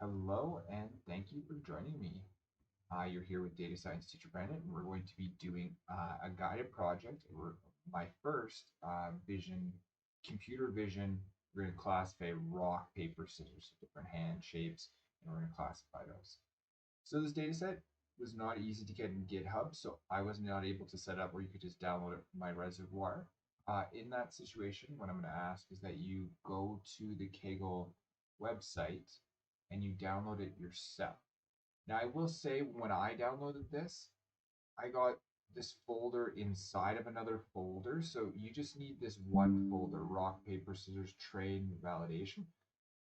Hello, and thank you for joining me. You're here with data science teacher Brandon, and we're going to be doing a guided project. My first computer vision. We're going to classify rock, paper, scissors, so different hand shapes, and we're going to classify those. So this data set was not easy to get in GitHub, so I was not able to set up where you could just download it, my reservoir. In that situation, what I'm going to ask is that you go to the Kaggle website and you download it yourself. Now, I will say when I downloaded this, I got this folder inside of another folder. So you just need this one folder, rock, paper, scissors, train, validation.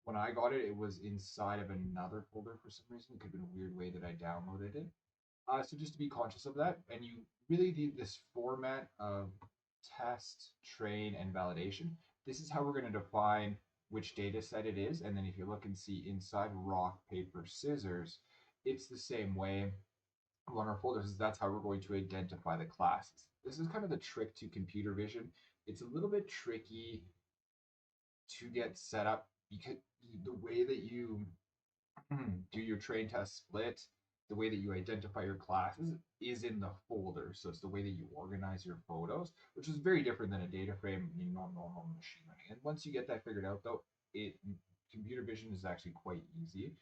When I got it, it was inside of another folder for some reason. It could have been a weird way that I downloaded it. So just to be conscious of that, and you really need this format of test, train, and validation. This is how we're going to define which data set it is. And then if you look and see inside rock, paper, scissors, it's the same way on our folders. That's how we're going to identify the classes. This is kind of the trick to computer vision. It's a little bit tricky to get set up because the way that you do your train test split, the way that you identify your classes is in the folder. So it's the way that you organize your photos, which is very different than a data frame in normal machine learning. And once you get that figured out, though, it computer vision is actually quite easy.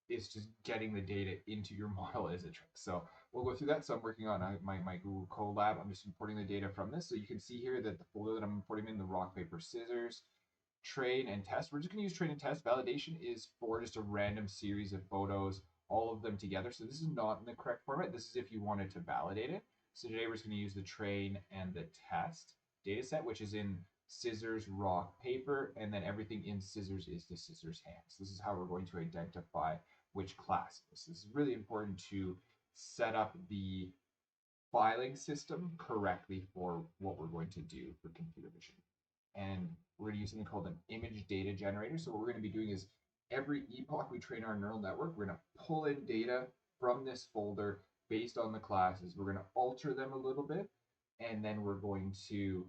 It's just getting the data into your model is a trick. So we'll go through that. So I'm working on my Google Colab. I'm just importing the data from this. So you can see here that the folder that I'm importing in the rock, paper, scissors, train and test. We're just going to use train and test. Validation is for just a random series of photos, all of them together. So this is not in the correct format. This is if you wanted to validate it. So today we're just going to use the train and the test data set, which is in scissors, rock, paper, and then everything in scissors is the scissors hands. This is how we're going to identify which class it is. This is really important to set up the filing system correctly for what we're going to do for computer vision. And we're going to use something called an image data generator. So what we're going to be doing is every epoch we train our neural network, we're going to pull in data from this folder based on the classes. We're going to alter them a little bit, and then we're going to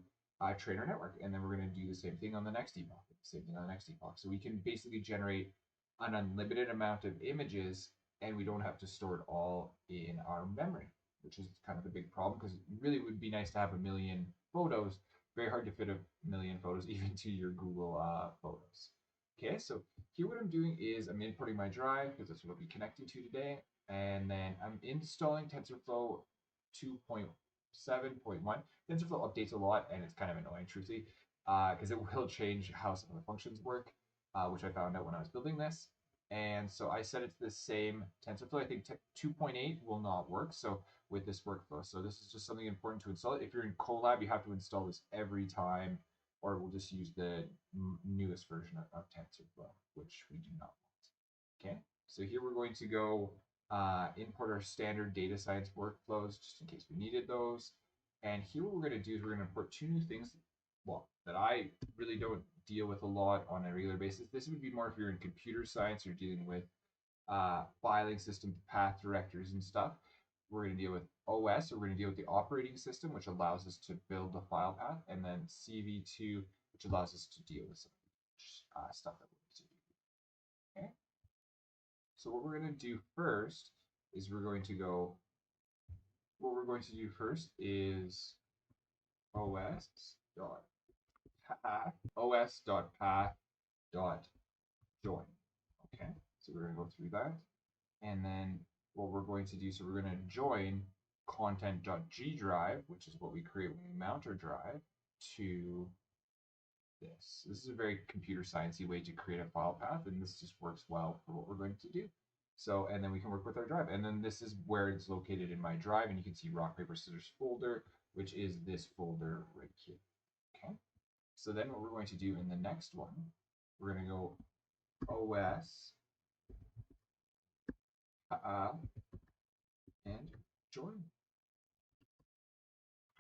train our network. And then we're going to do the same thing on the next epoch, same thing on the next epoch. So we can basically generate an unlimited amount of images, and we don't have to store it all in our memory, which is kind of the big problem because it really would be nice to have a million photos. Very hard to fit a million photos even to your Google Photos. Okay, so here what I'm doing is I'm importing my drive because that's what I'll be connecting to today. And then I'm installing TensorFlow 2.7.1. TensorFlow updates a lot and it's kind of annoying, truthfully, because it will change how some of the functions work, which I found out when I was building this. And so I set it to the same TensorFlow. I think 2.8 will not work. So with this workflow. So this is just something important to install. If you're in Colab, you have to install this every time, or we'll just use the newest version of TensorFlow, which we do not want. Okay, so here we're going to go import our standard data science workflows just in case we needed those. And here what we're going to do is we're going to import two new things, well, that I really don't deal with a lot on a regular basis. This would be more if you're in computer science, you're dealing with filing systems, path directors, and stuff. We're going to deal with OS, so we're going to deal with the operating system, which allows us to build the file path, and then CV2, which allows us to deal with some stuff that we need to do. Okay. So what we're going to do first is what we're going to do first is os dot path, os dot path dot join. Okay. So we're going to go through that. And then what we're going to do, so we're going to join content.g drive, which is what we create when we mount our drive, to this. This is a very computer sciencey way to create a file path, and this just works well for what we're going to do. So, and then we can work with our drive. And then this is where it's located in my drive, and you can see rock, paper, scissors folder, which is this folder right here. Okay. So then what we're going to do in the next one, we're going to go OS and join.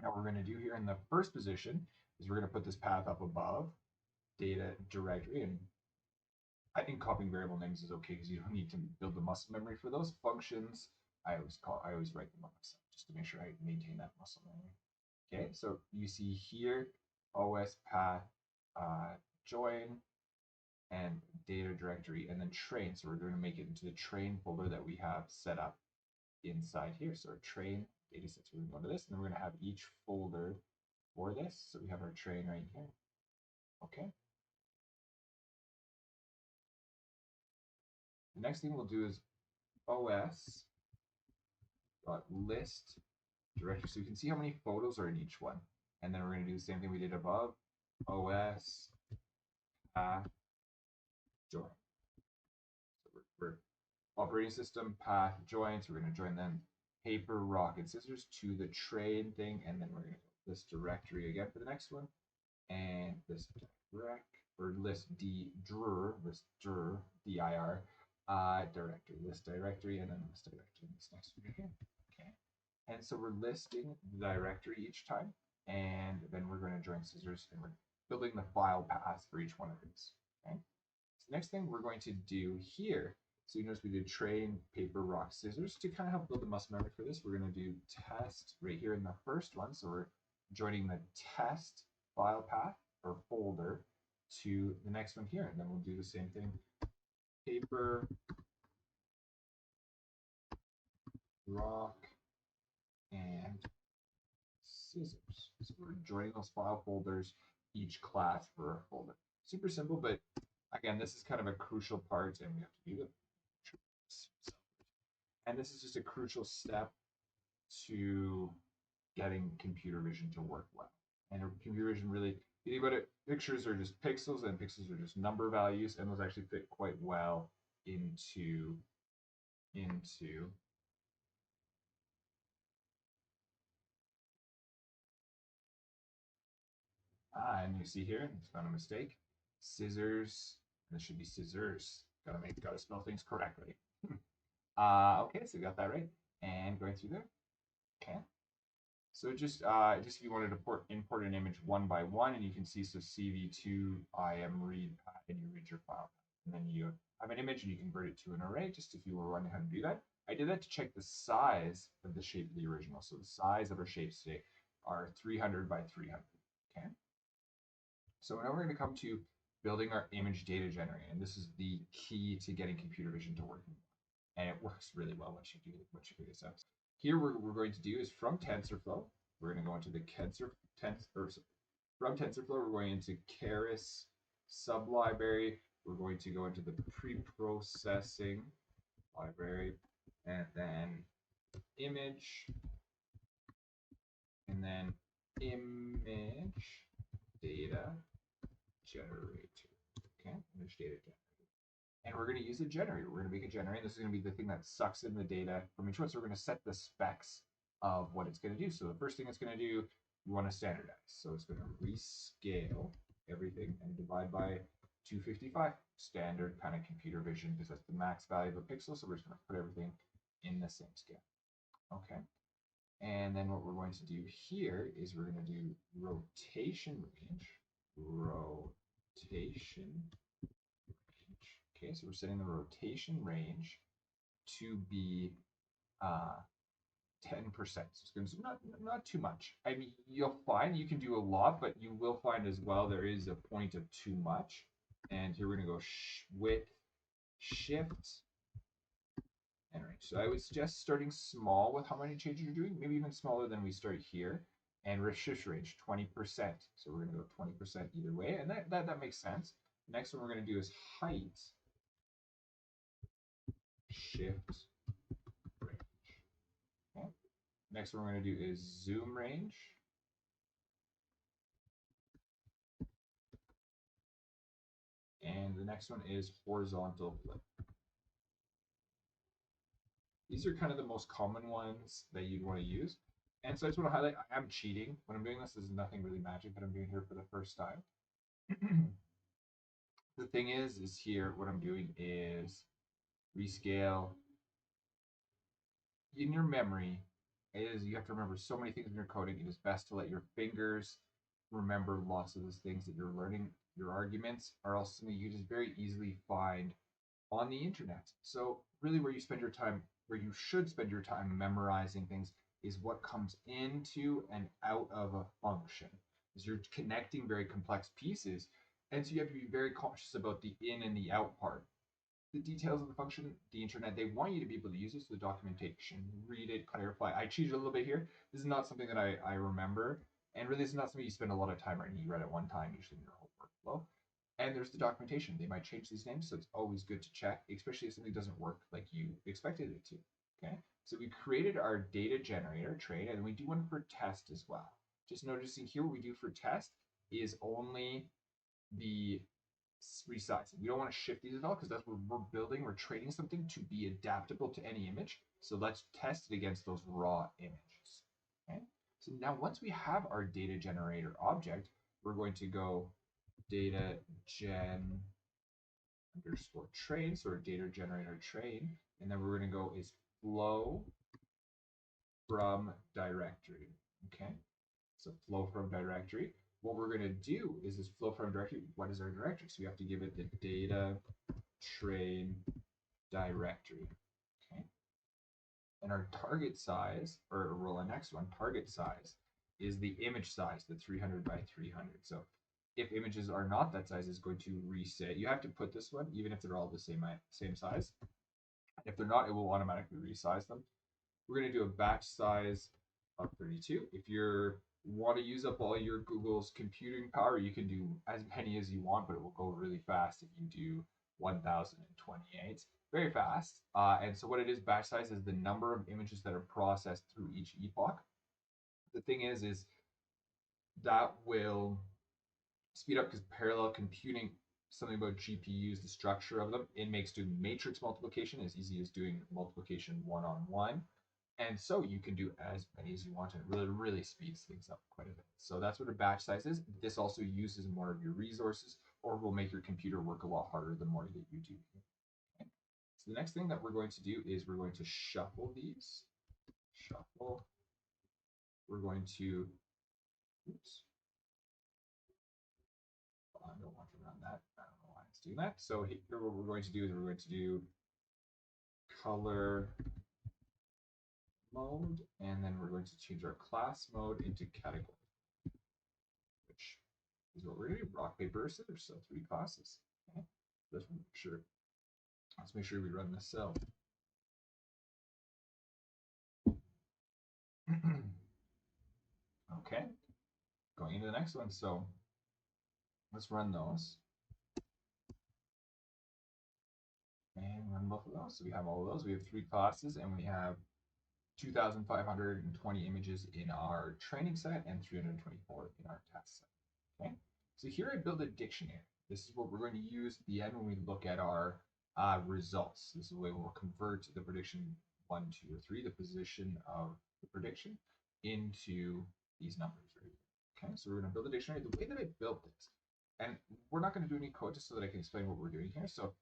Now what we're going to do here in the first position is we're going to put this path up above data directory, and I think copying variable names is okay because you don't need to build the muscle memory for those functions. I always write them up myself just to make sure I maintain that muscle memory. Okay, so you see here OS path join, and data directory, and then train. So we're going to make it into the train folder that we have set up inside here. So our train data sets, we're going to go to this, and then we're going to have each folder for this. So we have our train right here. Okay. The next thing we'll do is os.list directory. So you can see how many photos are in each one. And then we're going to do the same thing we did above. OS path join. So we're operating system path join. So we're going to join them paper, rock, and scissors to the train thing. And then we're going to go this directory again for the next one. And this direct or list dir directory, list directory, and then list directory in this next one here. Okay. And so we're listing the directory each time, and then we're going to join scissors, and we're building the file paths for each one of these. Okay. So the next thing we're going to do here, so you notice we did train, paper, rock, scissors. To kind of help build the muscle memory for this, we're going to do test right here in the first one. So we're joining the test file path or folder to the next one here, and then we'll do the same thing. Paper, rock, and scissors. So we're joining those file folders, each class for a folder. Super simple, but again, this is kind of a crucial part, and we have to do it. And this is just a crucial step to getting computer vision to work well. And computer vision really, if you think about it, pictures are just pixels, and pixels are just number values, and those actually fit quite well into and you see here, it's not a mistake. Scissors. This should be scissors. Gotta spell things correctly. Okay, so we got that right. And going through there. Okay. So just if you wanted to import an image one by one, and you can see, so CV2 IM read path, and you read your file. And then you have an image and you convert it to an array, just if you were wondering how to do that. I did that to check the size of the shape of the original. So the size of our shapes today are 300 by 300. Okay. So now we're going to come to building our image data generator, and this is the key to getting computer vision to work. And it works really well once you figure this out. Here we're going to do is from TensorFlow, we're going to go into the from TensorFlow, we're going into Keras sublibrary. We're going to go into the pre-processing library, and then image, and then image data generator. Okay, image data generator. And we're going to use a generator. We're going to make a generator. This is going to be the thing that sucks in the data from each one. So we're going to set the specs of what it's going to do. So the first thing it's going to do, we want to standardize. So it's going to rescale everything and divide by 255. Standard kind of computer vision, because that's the max value of a pixel. So we're just going to put everything in the same scale. Okay. And then what we're going to do here is we're going to do rotation range. Okay, so we're setting the rotation range to be 10%. So it's going to be not too much. I mean, you'll find you can do a lot, but you will find as well there is a point of too much. And here we're going to go width, shift, and range. So I would suggest starting small with how many changes you're doing, maybe even smaller than we start here. And shift range 20%. So we're going to go 20% either way, and that makes sense. The next one we're going to do is height, shift, range. Okay. Next one we're going to do is zoom range. And the next one is horizontal flip. These are kind of the most common ones that you'd want to use. And so I just want to highlight, I'm cheating when I'm doing this. This is nothing really magic that I'm doing here for the first time. The thing is here, what I'm doing is rescale. In your memory, you have to remember so many things when you're coding. It is best to let your fingers remember lots of those things that you're learning. Your arguments are also something you can just very easily find on the internet. So really where you spend your time, where you should spend your time memorizing things, is what comes into and out of a function. As you're connecting very complex pieces, And so you have to be very cautious about the in and the out part. The details of the function, the internet, they want you to be able to use this, the documentation, read it, clarify. I cheated a little bit here. This is not something that I remember. And really, it's not something you spend a lot of time writing. You write it one time, usually in your whole workflow. And there's the documentation. They might change these names, so it's always good to check, especially if something doesn't work like you expected it to. Okay, so we created our data generator train, and we do one for test as well. Just noticing here, what we do for test is only the resizing. We don't want to shift these at all because that's what we're building. We're training something to be adaptable to any image. So let's test it against those raw images. Okay. So now once we have our data generator object, we're going to go data gen underscore train, so our data generator train, and then we're going to go is flow from directory. Okay. So flow from directory. What we're going to do is this flow from directory. What is our directory? So we have to give it the data train directory. Okay. And our target size, or roll the next one, target size is the image size, the 300 by 300. So if images are not that size, it's going to reset. You have to put this one, even if they're all the same size. If they're not, it will automatically resize them. We're going to do a batch size of 32. If you want to use up all your Google's computing power, you can do as many as you want, but it will go really fast if you do 1028. Very fast. And so what it is, batch size is the number of images that are processed through each epoch. The thing is that will speed up because parallel computing, something about GPUs, the structure of them, it makes doing matrix multiplication as easy as doing multiplication one-on-one. And so you can do as many as you want, and it really speeds things up quite a bit. So that's what a batch size is. This also uses more of your resources, or will make your computer work a lot harder the more that you do. Okay. So the next thing that we're going to do is we're going to shuffle these. Shuffle. We're going to, oops. I don't want to run that. I don't know why it's doing that. So here what we're going to do is we're going to do color mode, and then we're going to change our class mode into category, which is what we're going to do. Rock, paper, scissors. So 3 classes. Okay. Let's make sure we run this cell. Okay. Going into the next one. So let's run those. And run both of those. So we have all of those. We have 3 classes, and we have 2,520 images in our training set and 324 in our test set. Okay. So here I build a dictionary. This is what we're going to use at the end when we look at our results. This is the way we'll convert the prediction 1, 2, or 3, the position of the prediction, into these numbers right here. Okay, so we're going to build a dictionary. The way that I built this, and we're not going to do any code just so that I can explain what we're doing here. So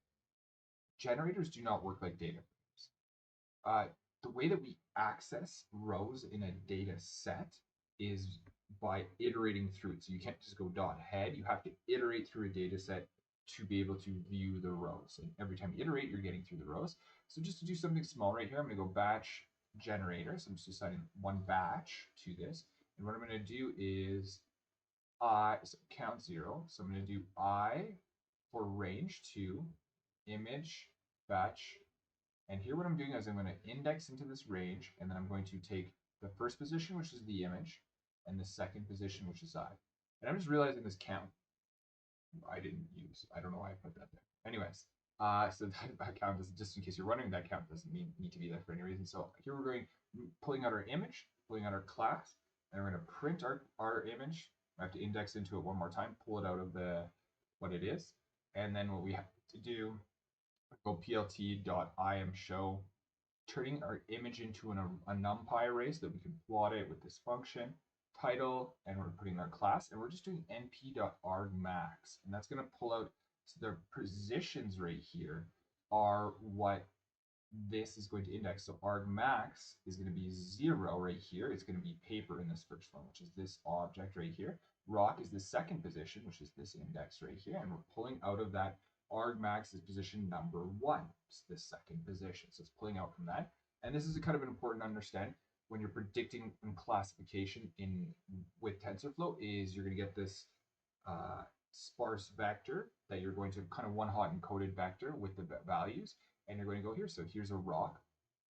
generators do not work like data frames. The way that we access rows in a data set is by iterating through it. So you can't just go dot head. You have to iterate through a data set to be able to view the rows. And every time you iterate, you're getting through the rows. So just to do something small right here, I'm going to go batch generator. So I'm just assigning one batch to this. And what I'm going to do is so count 0. So I'm going to do I for range 2, image, batch. And here what I'm doing is I'm going to index into this range, and then I'm going to take the first position, which is the image, and the second position, which is I. And I'm just realizing this count I didn't use. I don't know why I put that there. Anyways, so that count is, just in case you're wondering, that count doesn't need to be there for any reason. So here we're going, pulling out our image, pulling out our class, and we're going to print our image. I have to index into it one more time, pull it out of what it is. And then what we have to do, go plt.imshow, turning our image into a numpy array so that we can plot it with this function, title, and we're putting our class, and we're just doing np.argmax, and that's going to pull out, so the positions right here are what this is going to index. So argmax is going to be 0 right here. It's going to be paper in this first one, which is this object right here. Rock is the second position, which is this index right here, and we're pulling out of that argmax is position number 1. It's the second position, so it's pulling out from that. And this is kind of important to understand when you're predicting classification with TensorFlow, is you're going to get this sparse vector that you're going to kind of one hot encoded vector with the values, and you're going to go here. So here's a rock,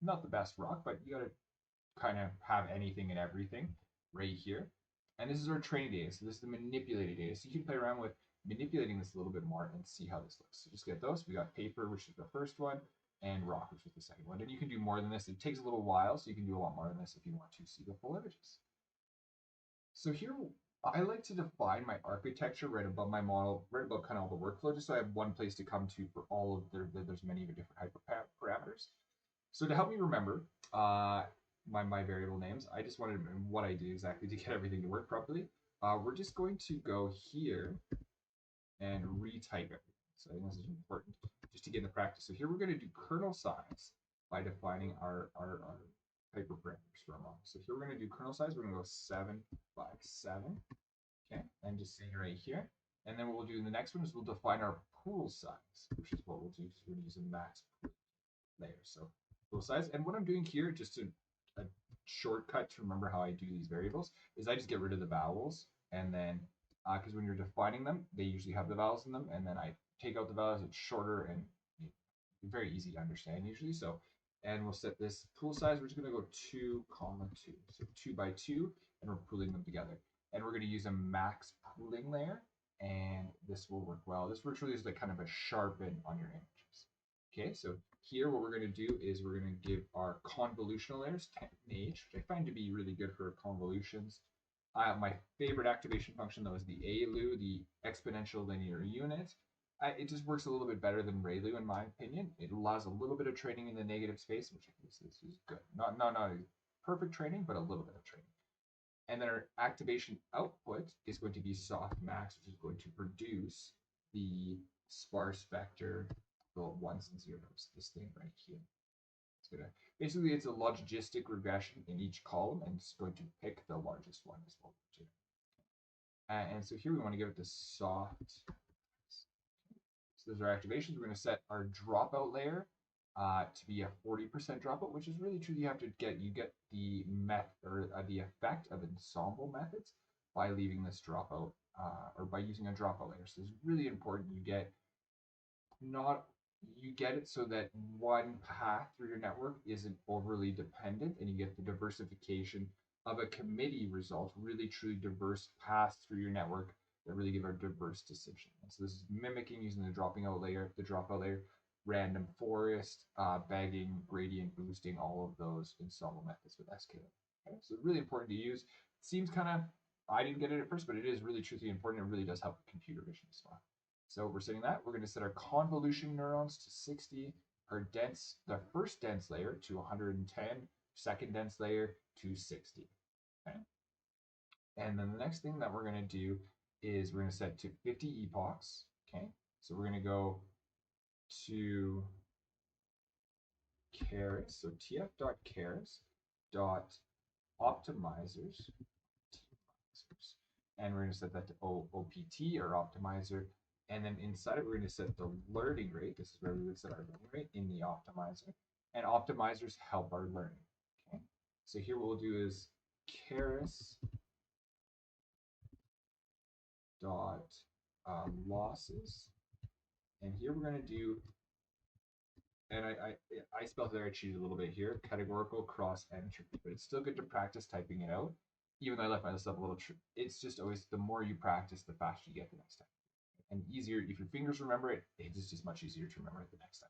not the best rock, but you got to kind of have anything and everything right here. And this is our training data. So this is the manipulated data. So you can play around with manipulating this a little bit more and see how this looks. So just get those. We got paper, which is the first one, and rock, which is the second one. And you can do more than this. It takes a little while, so you can do a lot more than this if you want to see the full images. So here, I like to define my architecture right above my model, right above kind of all the workflow, just so I have one place to come to for all of there's many different hyperparameters. So to help me remember my variable names, I just wanted what I do exactly to get everything to work properly. We're just going to go here and retype everything. So I think this is important just to get into practice. So here we're going to do kernel size by defining our hyperparameters for a model. So here we're going to do kernel size. We're going to go 7 by 7. Okay, and just say right here. And then what we'll do in the next one is we'll define our pool size, which is what we'll do. So we're going to use a max layer. So pool size. And what I'm doing here, just a shortcut to remember how I do these variables, is I just get rid of the vowels, and then because when you're defining them, they usually have the vowels in them, and then I take out the vowels. It's shorter and very easy to understand usually. So, and we'll set this pool size. We're just going to go 2, 2. So 2 by 2, and we're pooling them together. And we're going to use a max pooling layer, and this will work well. This works really as like kind of a sharpen on your images. Okay, so here what we're going to do is we're going to give our convolutional layers 10 H, which I find to be really good for convolutions. My favorite activation function though is the ALU, the exponential linear unit. It just works a little bit better than ReLU in my opinion. It allows a little bit of training in the negative space, which this is good. Not perfect training, but a little bit of training. And then our activation output is going to be softmax, which is going to produce the sparse vector, the ones and zeros, this thing right here. It's gonna basically it's a logistic regression in each column, and it's going to pick the largest one as well too. And so here we want to give it the soft. So those are activations. We're going to set our dropout layer to be a 40% dropout, which is really true. You get the the effect of ensemble methods by leaving this dropout or by using a dropout layer. So it's really important you get it so that one path through your network isn't overly dependent, and you get the diversification of a committee result, really truly diverse paths through your network that really give a diverse decision. And so this is mimicking using the dropout layer, random forest, bagging, gradient boosting, all of those ensemble methods with sklearn. Okay, so really important to use. It seems kind of, I didn't get it at first, but it is really truly important. It really does help computer vision as well. So we're setting that. We're going to set our convolution neurons to 60, the first dense layer to 110, second dense layer to 60. Okay. And then the next thing that we're going to do is we're going to set to 50 epochs. Okay. So we're going to go to keras, so tf.keras.optimizers, and we're going to set that to OPT or optimizer. And then inside it, we're going to set the learning rate. This is where we would set our learning rate in the optimizer. And optimizers help our learning. Okay. So here what we'll do is keras dot losses. And here we're going to do, and I spelled there, I cheated a little bit here, categorical cross entropy, but it's still good to practice typing it out. Even though I left myself a little, it's just always the more you practice, the faster you get the next time. And easier, if your fingers remember it, it's just much easier to remember it the next time.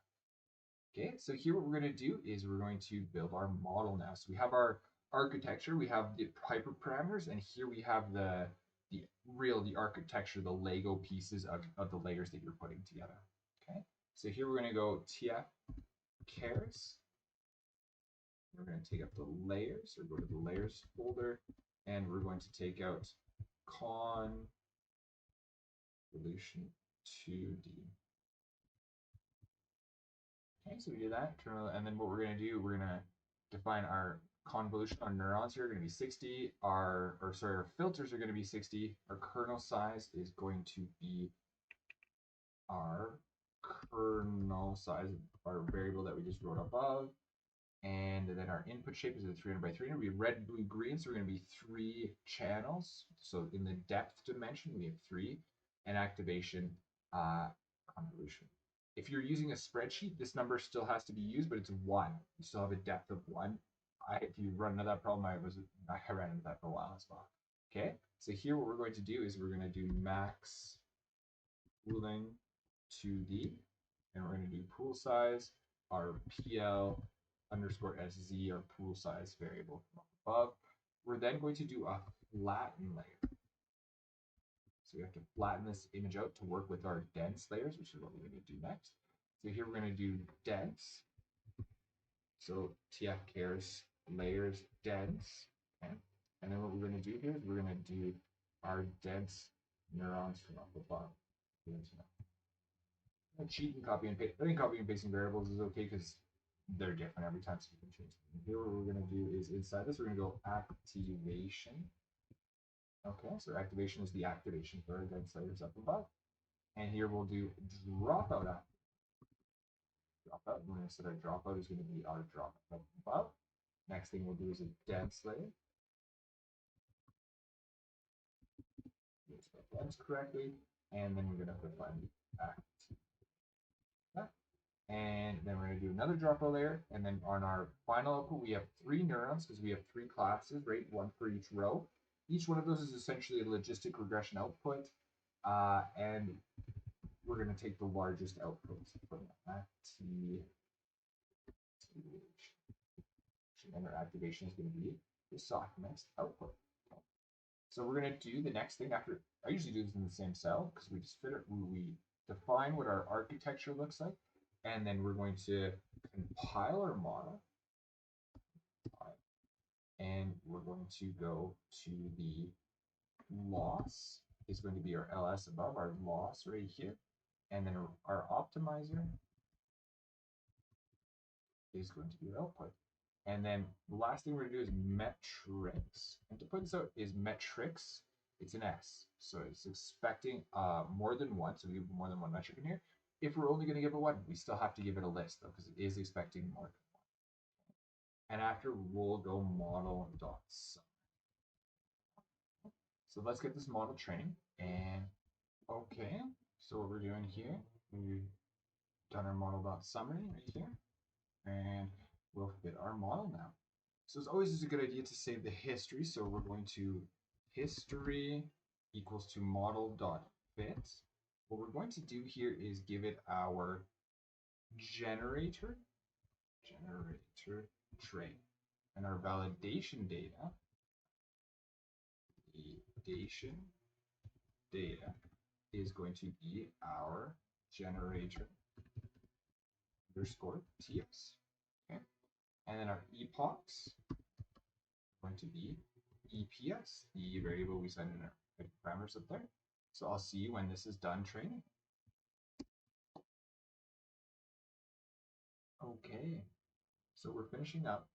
Okay, so here what we're going to do is we're going to build our model now. So we have our architecture, we have the hyperparameters, and here we have the architecture, the Lego pieces of the layers that you're putting together. Okay, so here we're going to go tf keras. We're going to take up the layers, or go to the layers folder, and we're going to take out convolution 2D. Okay, so we do that, and then what we're going to do, we're going to define our convolution on neurons here are going to be 60. Our filters are going to be 60. Our kernel size is going to be our kernel size, our variable that we just wrote above. And then our input shape is a 300 by 300. We have red, blue, green, so we're going to be 3 channels. So in the depth dimension, we have 3. and activation convolution. If you're using a spreadsheet, this number still has to be used, but it's 1. You still have a depth of 1. If you run into that problem, I ran into that for a while as well. Okay, so here what we're going to do is we're going to do max pooling 2D, and we're going to do pool size, our PL underscore SZ, our pool size variable from above. We're then going to do a flatten layer. So we have to flatten this image out to work with our dense layers, which is what we're going to do next. So here we're going to do dense. So TF cares layers dense. Okay. And then what we're going to do here is we're going to do our dense neurons from up above. Cheat and copy and paste. I think copying and pasting variables is okay because they're different every time, so you can change them. Here what we're going to do is inside this, we're going to go activation. Okay, so activation is the activation for our dense layers up above. And here we'll do dropout. Dropout. We're going to set our dropout is going to be our dropout up above. Next thing we'll do is a dense layer. Spell dense correctly. And then we're going to put find act. And then we're going to do another dropout layer. And then on our final output, we have 3 neurons because we have 3 classes, right? 1 for each row. Each one of those is essentially a logistic regression output. And we're going to take the largest outputs from activation. And our activation is going to be the softmax output. Okay. So we're going to do the next thing after. I usually do this in the same cell because we just fit it. We define what our architecture looks like. And then we're going to compile our model. And we're going to go to the loss is going to be our LS above, our loss right here. And then our optimizer is going to be our output. And then the last thing we're going to do is metrics. And to put this out is metrics. It's an S. So it's expecting more than 1. So we give more than 1 metric in here. If we're only going to give it 1, we still have to give it a list though, because it is expecting more than 1. And after we'll go model.sum. So let's get this model training. And okay, so what we're doing here, we've done our model.summary right here. And we'll fit our model now. So it's always a good idea to save the history. So we're going to history equals to model.fit. What we're going to do here is give it our generator trait. And our validation data is going to be our generator underscore TS. Okay. And then our epochs going to be EPS, the variable we set in our parameters up there. So I'll see you when this is done training. Okay, so we're finishing up,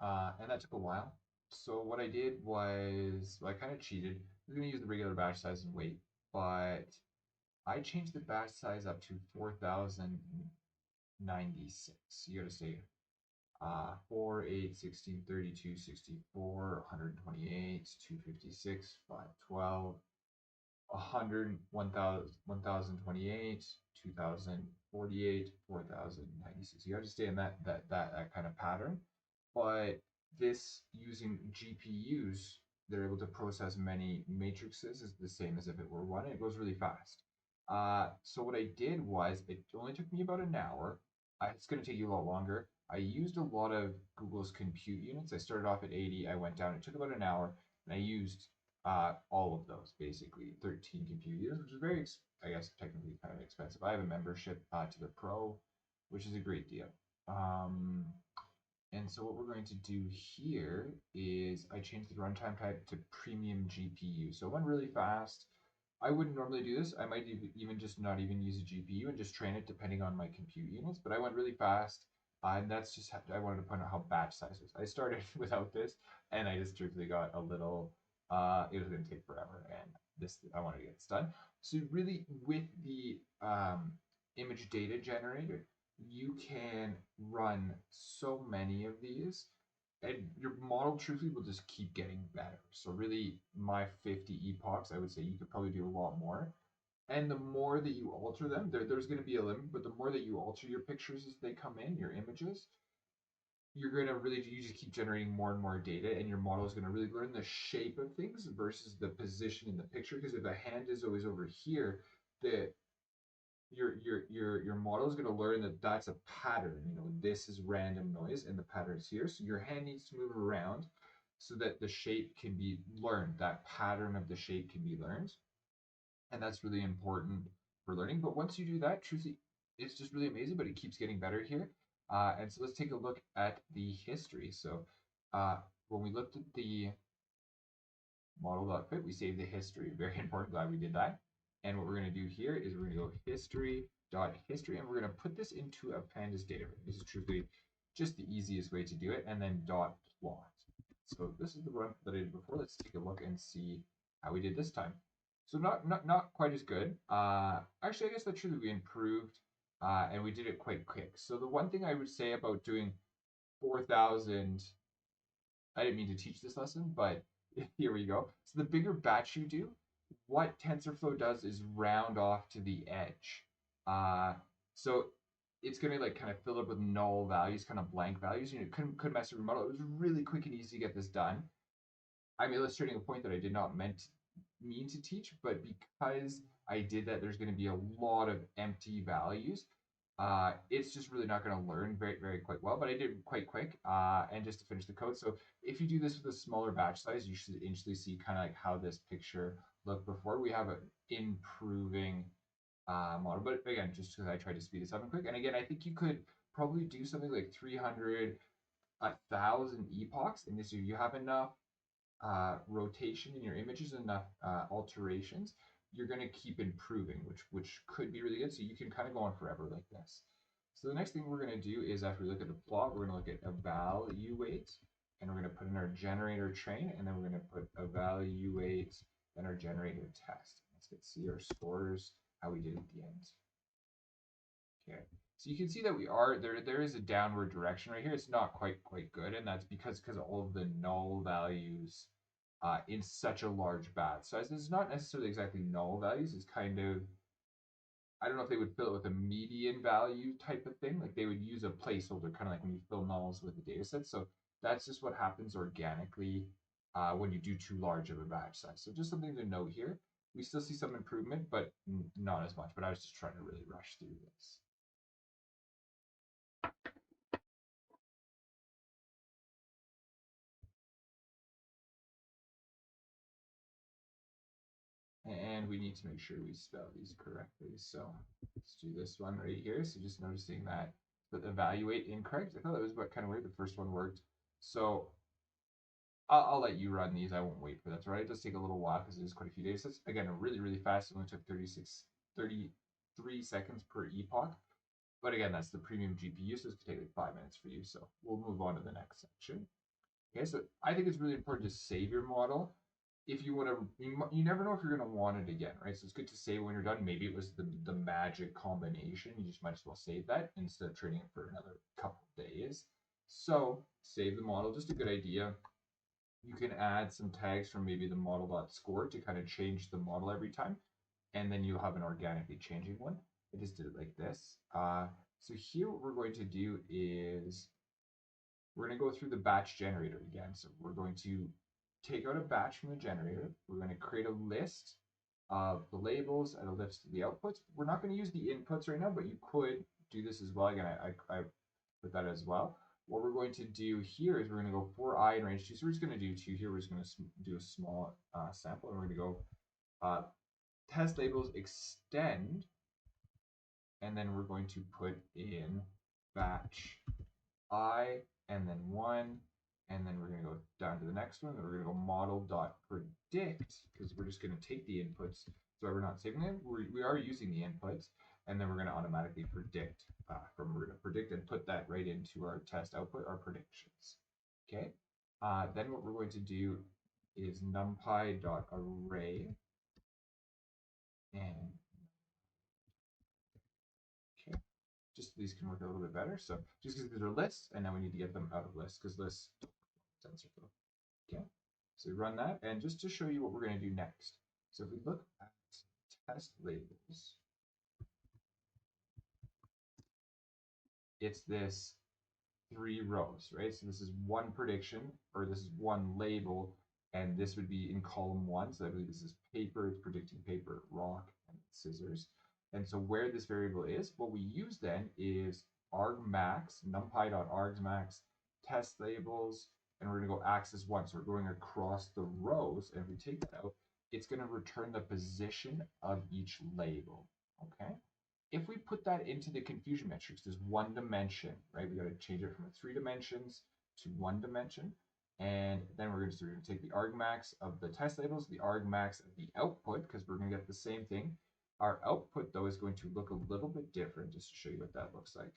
and that took a while. So what I did was, well, I kind of cheated. I was going to use the regular batch size and wait, but I changed the batch size up to 4096. You got to say 4, 8, 16, 32, 64, 128, 256, 512, 100, 1028, 2048, 4096. You have to stay in that kind of pattern. But this using GPUs, they're able to process many matrices is the same as if it were one. And it goes really fast. So what I did was it only took me about an hour. It's going to take you a lot longer. I used a lot of Google's compute units. I started off at 80. I went down. It took about an hour, and I used all of those, basically 13 compute units, which is very, I guess, technically kind of expensive. I have a membership to the Pro, which is a great deal. And so what we're going to do here is I changed the runtime type to premium GPU. So it went really fast. I wouldn't normally do this. I might even just not even use a GPU and just train it depending on my compute units, but I went really fast. And that's just, I wanted to point out how batch size was. I started without this, and I just truthfully got a little, it was going to take forever, and this, I wanted to get this done. So really, with the image data generator, you can run so many of these, and your model truthfully will just keep getting better. So really, my 50 epochs, I would say you could probably do a lot more. And the more that you alter them, there's going to be a limit, but the more that you alter your pictures as they come in, your images, you're going to really, you just keep generating more and more data, and your model is going to really learn the shape of things versus the position in the picture. Because if the hand is always over here, the your model is going to learn that that's a pattern. You know, this is random noise, and the pattern is here. So your hand needs to move around so that the shape can be learned. That pattern of the shape can be learned, and that's really important for learning. But once you do that, truthfully, it's just really amazing. But it keeps getting better here. And so let's take a look at the history. So when we looked at the model.fit, we saved the history. Very important. Glad we did that. And what we're going to do here is we're going to go history.history, and we're going to put this into a pandas data frame. This is truthfully just the easiest way to do it. And then dot plot. So this is the run that I did before. Let's take a look and see how we did this time. So not quite as good. Actually, I guess that's true that we improved, and we did it quite quick. So the one thing I would say about doing 4,000, I didn't mean to teach this lesson, but here we go. So the bigger batch you do, what TensorFlow does is round off to the edge. So it's going to like kind of fill up with null values, kind of blank values. You know, couldn't mess with your model. It was really quick and easy to get this done. I'm illustrating a point that I did not mean to teach, but because I did that, there's going to be a lot of empty values. It's just really not going to learn very quite well, but I did quite quick. And just to finish the code, so if you do this with a smaller batch size, you should instantly see kind of like how this picture looked before. We have an improving model, but again, just because I tried to speed this up and quick. And again, I think you could probably do something like 300, 1,000 epochs, and this you have enough rotation in your images, enough alterations, you're going to keep improving, which could be really good. So you can kind of go on forever like this. So the next thing we're going to do is, after we look at the plot, we're going to look at evaluate, and we're going to put in our generator train, and then we're going to put evaluate, then our generator test. Let's see our scores, how we did at the end. Okay, so you can see that we are there is a downward direction right here. It's not quite good, and that's because all of the null values in such a large batch size. It's not necessarily exactly null values. It's kind of, I don't know if they would fill it with a median value type of thing. Like they would use a placeholder, kind of like when you fill nulls with a data set. So that's just what happens organically when you do too large of a batch size. So just something to note here. We still see some improvement, but not as much. But I was just trying to really rush through this. And we need to make sure we spell these correctly. So let's do this one right here. So just noticing that the evaluate incorrect. I thought that was what kind of weird. The first one worked. So I'll let you run these. I won't wait for that. Right? It does take a little while because there's quite a few data sets. Again, really fast. It only took 33 seconds per epoch. But again, that's the premium GPU, so it's gonna take like 5 minutes for you. So we'll move on to the next section. Okay, so I think it's really important to save your model. If you want to, you never know if you're going to want it again, right? So it's good to save when you're done. Maybe it was the magic combination. You just might as well save that instead of training it for another couple of days. So save the model, just a good idea. You can add some tags from maybe the model.score to kind of change the model every time, and then you'll have an organically changing one. I just did it like this. So here what we're going to do is we're going to go through the batch generator again. So we're going to take out a batch from the generator. We're going to create a list of the labels and a list of the outputs. We're not going to use the inputs right now, but you could do this as well. Again, I put that as well. What we're going to do here is we're going to go for I in range 2. So we're just going to do 2 here. We're just going to do a small sample, and we're going to go test labels extend, and then we're going to put in batch I, and then 1, and then we're going to go down to the next one. We're going to go model.predict, because we're just going to take the inputs. So we're not saving them. We are using the inputs, and then we're going to automatically predict we're going to predict and put that right into our test output, our predictions. Okay. Then what we're going to do is numpy.array, and okay, just these can work a little bit better. So just because these are lists, and now we need to get them out of lists because lists TensorFlow. Okay, so we run that, and just to show you what we're going to do next. So if we look at test labels, it's this 3 rows, right? So this is one prediction, or this is one label, and this would be in column 1. So I believe this is paper, it's predicting paper, rock, and scissors. And so where this variable is, what we use then is argmax, numpy.argmax, test labels, and we're going to go axis 1. So we're going across the rows, and if we take that out, it's going to return the position of each label, okay? If we put that into the confusion metrics, there's one dimension, right? We got to change it from 3 dimensions to 1 dimension. And then we're going to take the argmax of the test labels, the argmax of the output, because we're going to get the same thing. Our output, though, is going to look a little bit different, just to show you what that looks like.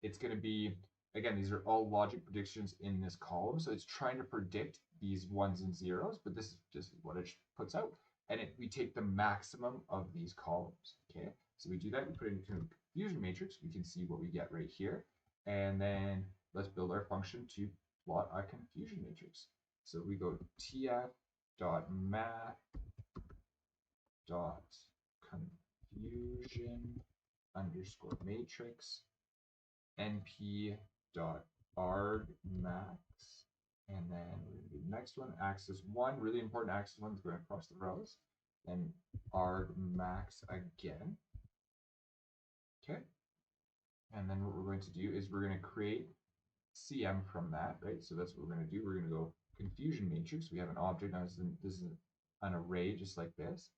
It's going to be, again, these are all logic predictions in this column. So it's trying to predict these 1s and 0s, but this is just what it puts out. And we take the maximum of these columns, okay? So we do that, we put it into a confusion matrix. We can see what we get right here. And then let's build our function to plot a confusion matrix. So we go tf.math.confusion underscore matrix np.argmax, and then we're going to do the next one, axis 1, really important, axis 1 is going across the rows, then argmax again, okay, and then what we're going to do is we're going to create CM from that, right? So that's what we're going to do. We're going to go confusion matrix. We have an object. Now this is an array just like this.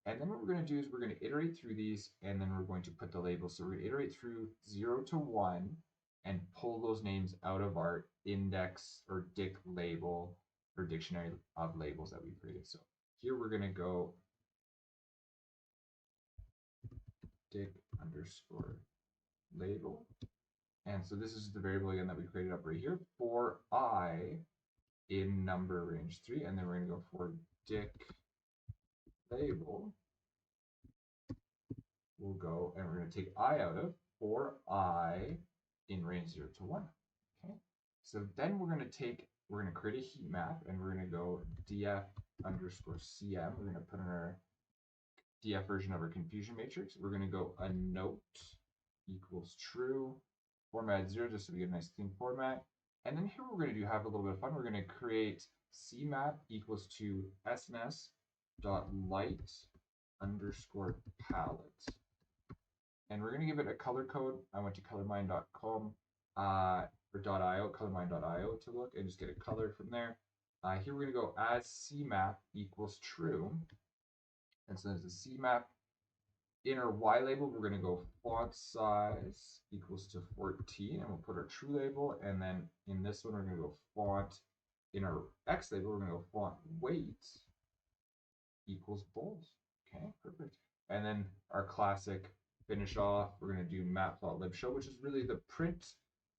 And then what we're going to do is we're going to iterate through these, and then we're going to put the labels. So we're going to iterate through 0 to 1 and pull those names out of our index or dict label or dictionary of labels that we created. So here we're going to go dict underscore label. And so this is the variable again that we created up right here for I in number range 3. And then we're going to go for dict label. We'll go and we're going to take I out of for I in range 0 to 1. Okay. So then we're going to create a heat map, and we're going to go df underscore cm. We're going to put in our df version of our confusion matrix. We're going to go a note equals true, format 0, just so we get a nice clean format. And then here we're going to have a little bit of fun. We're going to create cmap equals to sns dot light underscore palette. And we're going to give it a color code. I went to colormind.com or .io, colormind.io to look and just get a color from there. Here we're going to go as cmap equals true. And so there's a cmap. In our Y label, we're going to go font size equals to 14, and we'll put our true label. And then in this one, we're going to go font. In our X label, we're going to go font weight equals bold. Okay, perfect. And then our classic finish off, we're going to do matplotlib_show, which is really the print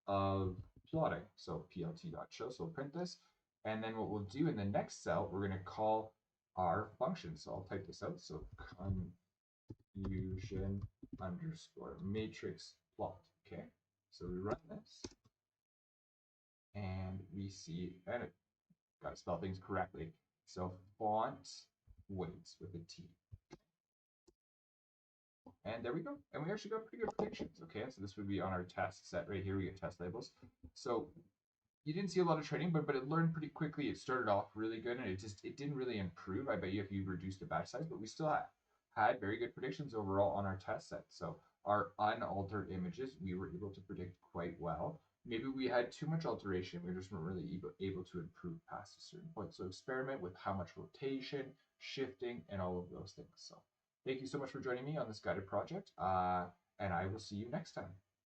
of plotting. So plt.show, so we'll print this. And then what we'll do in the next cell, we're going to call our function. So I'll type this out. So confusion underscore matrix plot. Okay, so we run this and we see, and it got to spell things correctly. So font weights with a T. And there we go. And we actually got pretty good predictions. Okay, so this would be on our test set right here. We get test labels. So you didn't see a lot of training, but it learned pretty quickly. It started off really good, and it didn't really improve. I bet you if you reduced the batch size, but we still had very good predictions overall on our test set. So our unaltered images, we were able to predict quite well. Maybe we had too much alteration. We just weren't really able to improve past a certain point. So experiment with how much rotation, shifting, and all of those things. So thank you so much for joining me on this guided project, and I will see you next time.